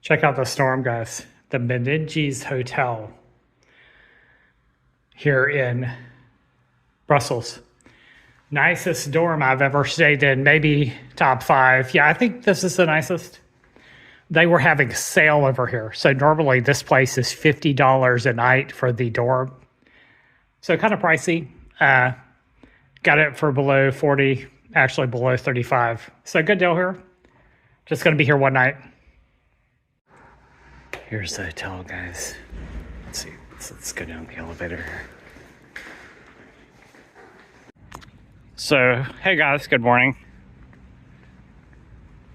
Check out the storm, guys. The Meninges Hotel here in Brussels. Nicest dorm I've ever stayed in, maybe top 5. Yeah, I think this is the nicest. They were having a sale over here. So normally this place is $50 a night for the dorm. So kind of pricey. Got it for below 40, actually below 35. So good deal here. Just gonna be here one night. Here's the hotel, guys. Let's see. Let's go down the elevator here. So, hey guys, good morning.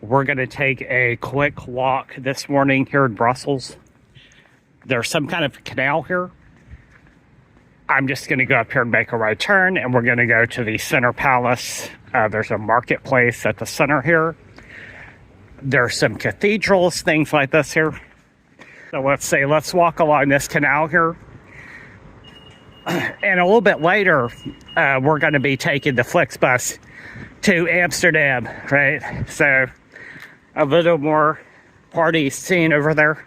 We're going to take a quick walk this morning here in Brussels. There's some kind of canal here. I'm just going to go up here and make a right turn, and we're going to go to the Center Palace. There's a marketplace at the center here. There's some cathedrals, things like this here. So let's walk along this canal here. And a little bit later, we're going to be taking the Flixbus to Amsterdam, right? So a little more party scene over there.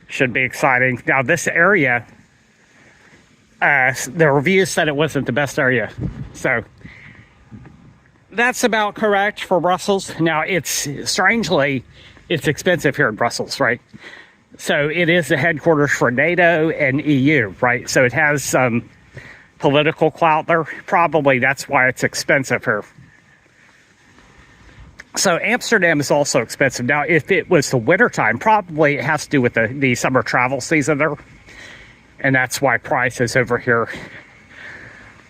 Should be exciting. Now this area, the reviews said it wasn't the best area. So that's about correct for Brussels. Now strangely, it's expensive here in Brussels, right? So it is the headquarters for NATO and EU, right? So it has some political clout there. Probably that's why it's expensive here. So Amsterdam is also expensive. Now, if it was the wintertime, probably it has to do with the summer travel season there. And that's why prices over here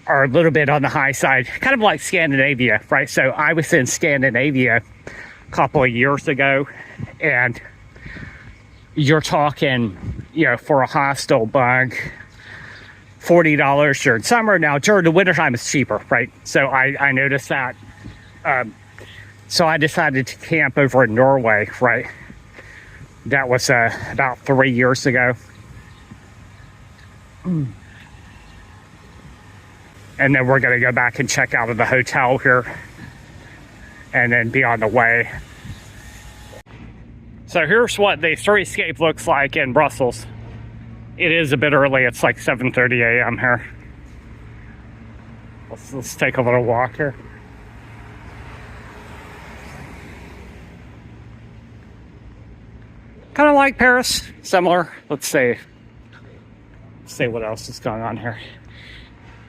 are a little bit on the high side, kind of like Scandinavia, right? So I was in Scandinavia a couple of years ago, and you're talking, for a hostel bunk, $40 during summer. Now, during the wintertime, it's cheaper, right? So I noticed that. So I decided to camp over in Norway, right? That was about 3 years ago. And then we're going to go back and check out of the hotel here and then be on the way. So here's what the streetscape looks like in Brussels. It is a bit early. It's like 7:30 a.m. here. Let's take a little walk here. Kind of like Paris, similar. Let's see what else is going on here.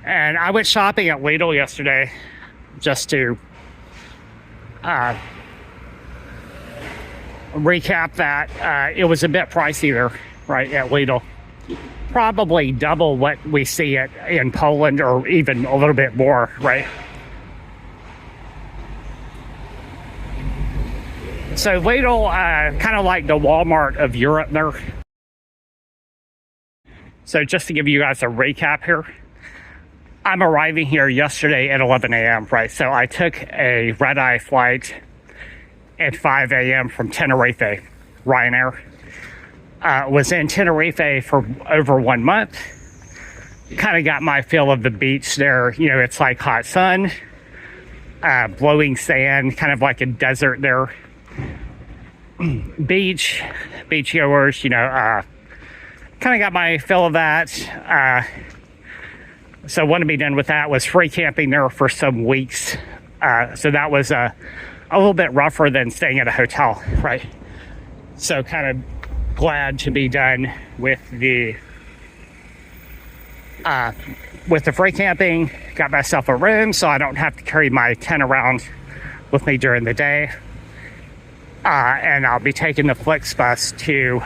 And I went shopping at Lidl yesterday just to recap that. It was a bit pricey there, right, at Lidl. Probably double what we see it in Poland, or even a little bit more, right? So Lidl, kind of like the Walmart of Europe there. So just to give you guys a recap here, I'm arriving here yesterday at 11 a.m., right? So I took a red-eye flight at 5 a.m. from Tenerife, Ryanair. Was in Tenerife for over 1 month. Kind of got my fill of the beach there. It's like hot sun, blowing sand, kind of like a desert there. Beach goers, kind of got my fill of that. So want to be done with that. Was free camping there for some weeks. So that was a little bit rougher than staying at a hotel, right? So kind of glad to be done with the free camping. Got myself a room so I don't have to carry my tent around with me during the day. And I'll be taking the Flixbus to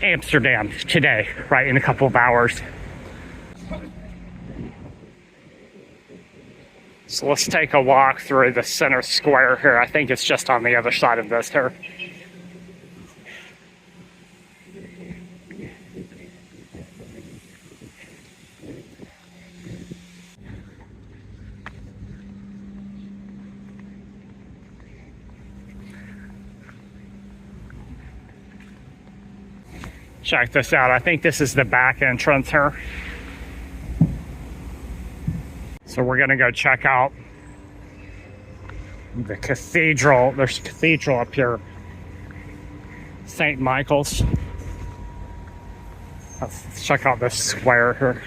Amsterdam today, right, in a couple of hours. So let's take a walk through the center square here. I think it's just on the other side of this here. Check this out. I think this is the back entrance here. So we're going to go check out the cathedral. There's a cathedral up here. St. Michael's. Let's check out this square here.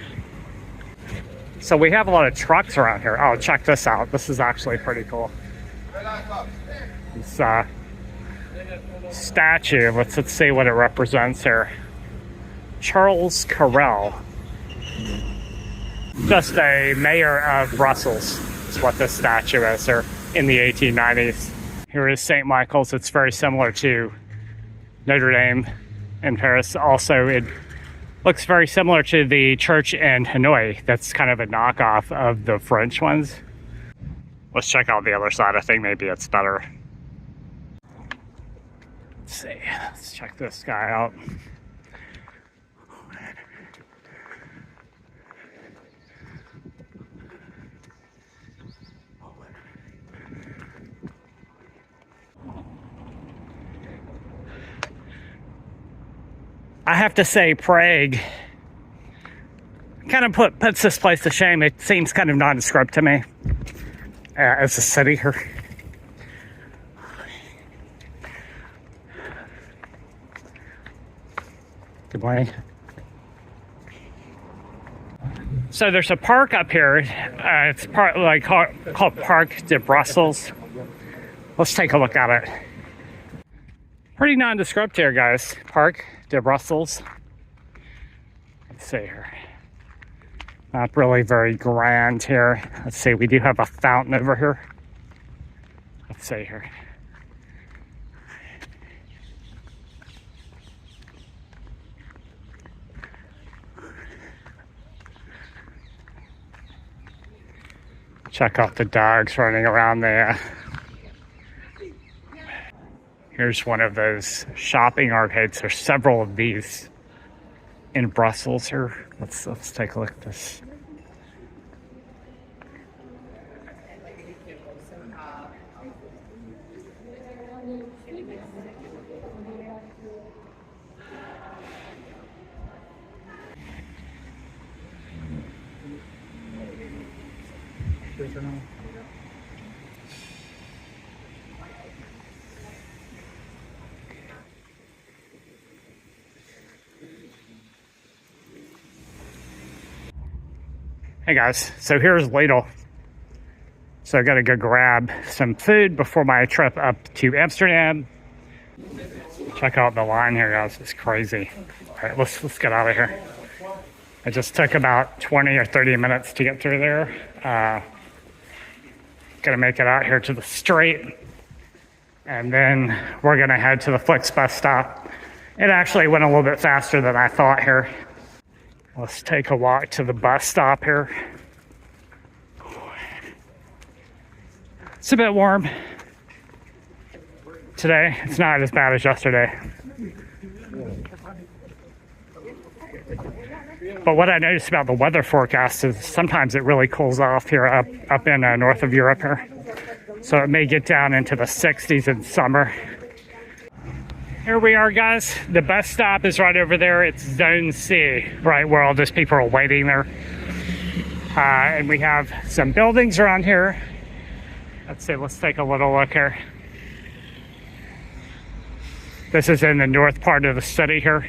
So we have a lot of trucks around here. Oh, check this out. This is actually pretty cool. This statue, let's see what it represents here. Charles Carrel. Just a mayor of Brussels is what this statue is here in the 1890s. Here is St. Michael's. It's very similar to Notre Dame in Paris. Also, it looks very similar to the church in Hanoi. That's kind of a knockoff of the French ones. Let's check out the other side. I think maybe it's better. Let's see. Let's check this guy out. I have to say, Prague kind of puts this place to shame. It seems kind of nondescript to me as a city here. Good morning. So there's a park up here. It's called Parc de Brussels. Let's take a look at it. Pretty nondescript here, guys. Parc de Brussels. Let's see here. Not really very grand here. Let's see, we do have a fountain over here. Let's see here. Check out the dogs running around there. Here's one of those shopping arcades. There's several of these in Brussels here. Let's take a look at this. Hey guys, so here's Lidl. So I gotta go grab some food before my trip up to Amsterdam. Check out the line here, guys. It's crazy. All right, let's get out of here. It just took about 20 or 30 minutes to get through there. Gonna make it out here to the street, and then we're gonna head to the Flixbus stop. It actually went a little bit faster than I thought here. Let's take a walk to the bus stop here. It's a bit warm today. It's not as bad as yesterday. But what I noticed about the weather forecast is sometimes it really cools off here up in north of Europe here. So it may get down into the 60s in summer. Here we are, guys. The bus stop is right over there. It's Zone C, right where all those people are waiting there. And we have some buildings around here. Let's see, let's take a little look here. This is in the north part of the city here.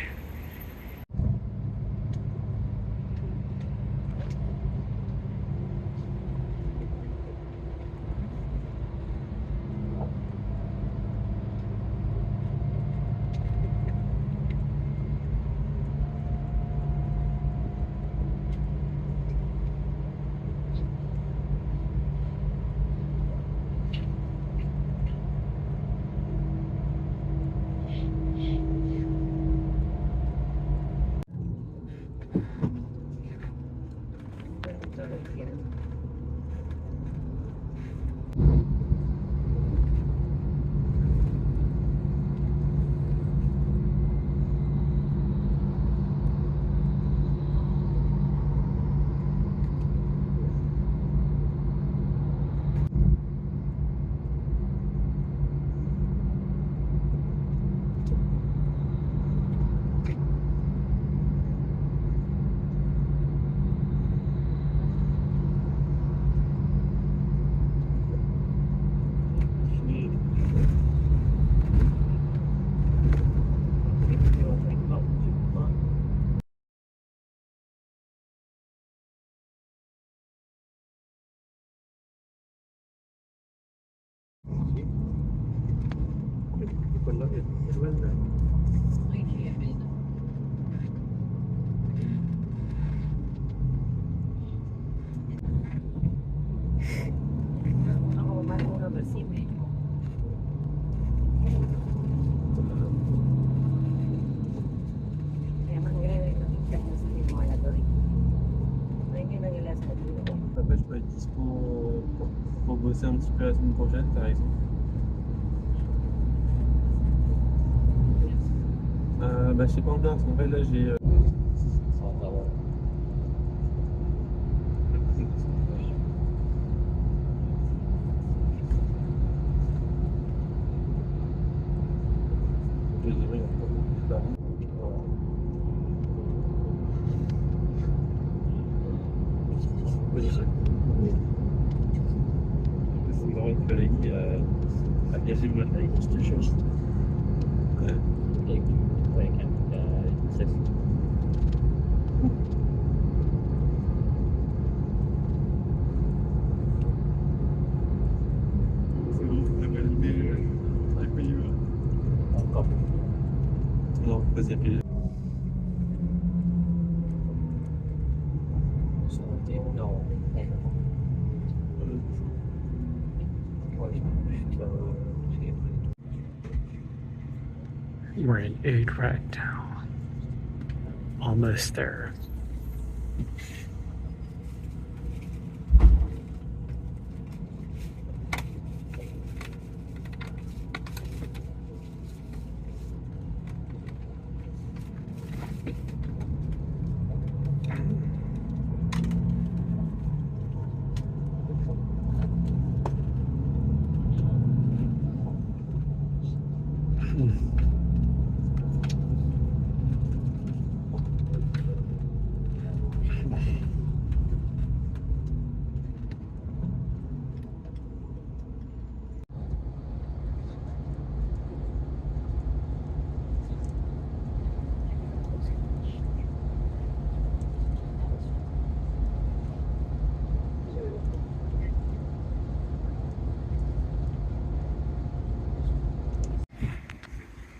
Après, je peux être dispo pour bosser un petit peu la semaine prochaine, t'as raison. Bah, je sais pas encore, parce qu'en fait, là, j'ai... Non, vas-y, appelle. We're in Oud right now. Almost there.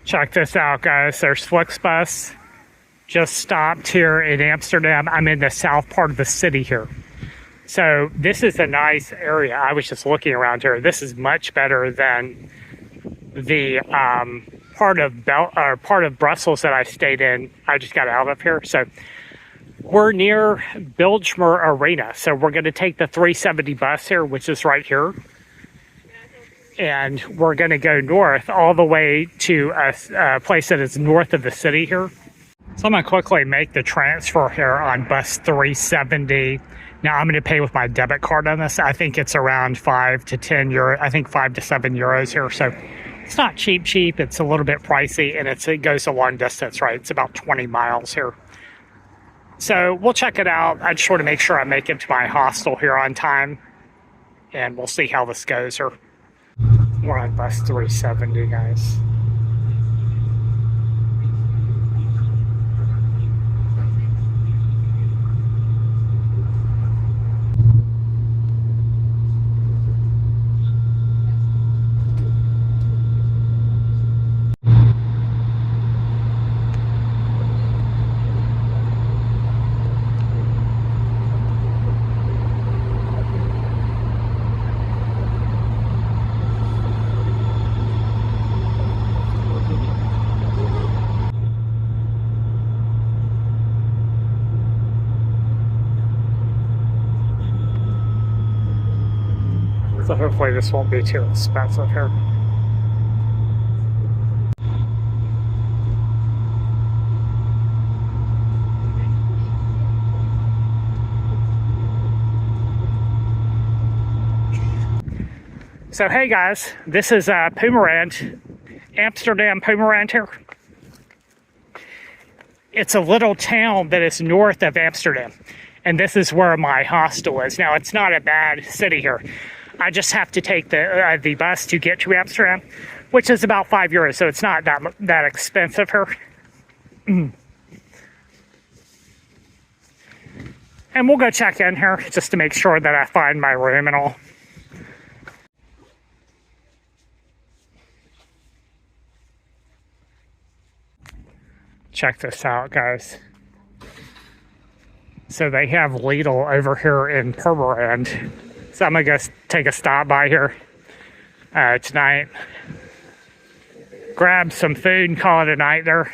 Check this out, guys. There's Flixbus. Just stopped here in Amsterdam. I'm in the south part of the city here. So this is a nice area. I was just looking around here. This is much better than the part of Brussels that I stayed in. I just got out of here. So we're near Belgium Arena. So we're going to take the 370 bus here, which is right here. And we're going to go north all the way to a place that is north of the city here. So I'm going to quickly make the transfer here on bus 370. Now I'm going to pay with my debit card on this. I think it's around 5 to 10 euro. I think 5 to 7 euros here. So it's not cheap. It's a little bit pricey, and it goes a long distance, right? It's about 20 miles here. So we'll check it out. I just want to make sure I make it to my hostel here on time, and we'll see how this goes here. We're on bus 370, guys. So hopefully this won't be too expensive here. So hey guys, this is Purmerend, Amsterdam Purmerend here. It's a little town that is north of Amsterdam, and this is where my hostel is. Now it's not a bad city here. I just have to take the bus to get to Amsterdam, which is about 5 euros, so it's not that expensive here. And we'll go check in here just to make sure that I find my room and all. check this out, guys. So they have Lidl over here in Purmerend. So I'm gonna go take a stop by here tonight. Grab some food and call it a night there.